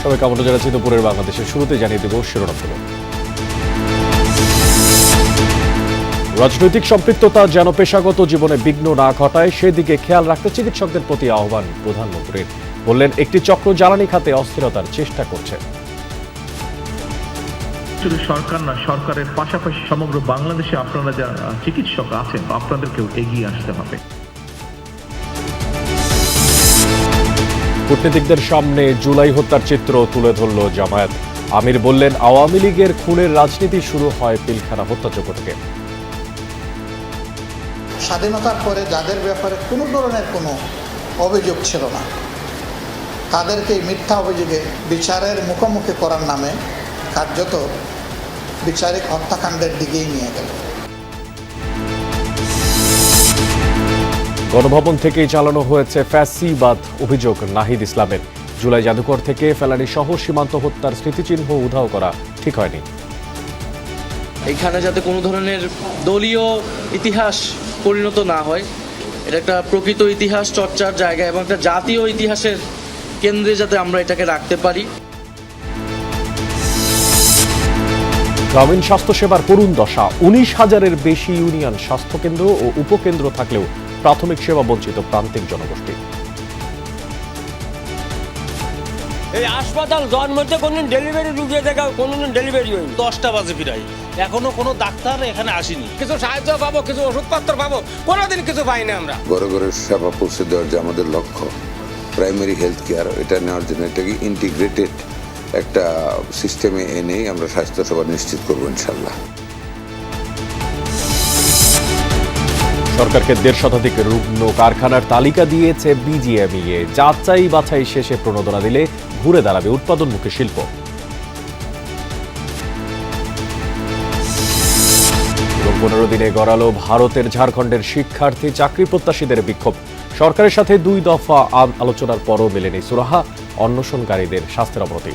সবাইকে আমন্ত্রণ জানাচ্ছি দুপুরের বাংলাদেশের শুরুতে জানিয়ে দেব শিরোনামগুলো। রাজনৈতিক সম্পৃক্ততা যেন পেশাগত জীবনে বিঘ্ন না ঘটায় সেদিকে খেয়াল রাখতে চিকিৎসকদের প্রতি আহ্বান প্রধানমন্ত্রীর। বললেন, একটি চক্র জ্বালানি খাতে অস্থিরতার চেষ্টা করছে। শুধু সরকার না, সরকারের পাশাপাশি সমগ্র বাংলাদেশে আপনারা যারা চিকিৎসক আছেন আপনাদেরকেও এগিয়ে আসতে হবে। কূটনীতিকদের সামনে জুলাই হত্যার চিত্র তুলে ধরল জামায়াত। আমির বললেন, আওয়ামী লীগের খুনের রাজনীতি শুরু হয় পিলখানা হত্যাযজ্ঞ থেকে। স্বাধীনতার পরে যাদের ব্যাপারে কোনো ধরনের কোনো অভিযোগ ছিল না তাদেরকে মিথ্যা অভিযোগে বিচারের মুখোমুখি করার নামে কার্যত বিচারিক হত্যাকাণ্ডের দিকেই নিয়ে গেল। গণভবন থেকেই চালানো হয়েছে ফ্যাসিবাদ অভিযোগ নাহিদ ইসলামের। জুলাই জাদুঘর থেকে ফেলানি সহ সীমান্ত হত্যার স্মৃতিচিহ্ন উধাও করা ঠিক হয়নি। এখানে যাতে কোনো ধরনের দলীয় ইতিহাস পরিণত না হয়, এটা একটা প্রকৃত ইতিহাস চর্চার জায়গা এবং একটা জাতীয় ইতিহাসের কেন্দ্রে যাতে আমরা এটাকে রাখতে পারি। গ্রামীণ স্বাস্থ্যসেবার করুণ দশা। 19,000-এর বেশি ইউনিয়ন স্বাস্থ্যকেন্দ্র ও উপকেন্দ্র থাকলেও প্রাথমিক সেবা বঞ্চিত প্রান্তিক জনগোষ্ঠী। এই হাসপাতাল জন্মতে কোনদিন ডেলিভারি রুগিয়ে দেখা কোনদিন ডেলিভারি হয়নি। 10টা বাজে ফিরাই, এখনো কোনো ডাক্তার এখানে আসেনি। কিছু সাহায্য পাবো, কিছু ওষুধপত্র পাবো, কোনোদিন কিছু পাই না আমরা। ঘরে ঘরে সেবা পৌঁছে দেওয়ার যে আমাদের লক্ষ্য, প্রাইমারি হেলথ কেয়ার, এটা নেওয়ার জন্য এটাকে ইন্টিগ্রেটেড একটা সিস্টেমে এনেই আমরা স্বাস্থ্যসেবা নিশ্চিত করবো ইনশাল্লাহ। সরকারকে 1.5 শতাধিক রুগ্ন কারখানার তালিকা দিয়েছে বিজিএমইএ। যাচাই বাছাই শেষে প্রণোদনা দিলে ঘুরে দাঁড়াবে উৎপাদনমুখী শিল্প। 15 দিনে গড়ালো ভারতের ঝাড়খণ্ডের শিক্ষার্থী চাকরি প্রত্যাশীদের বিক্ষোভ। সরকারের সাথে 2 দফা আলোচনার পরও মেলেনি সুরাহা, অন্বেষণকারীদের স্বাস্থ্যের অবনতি।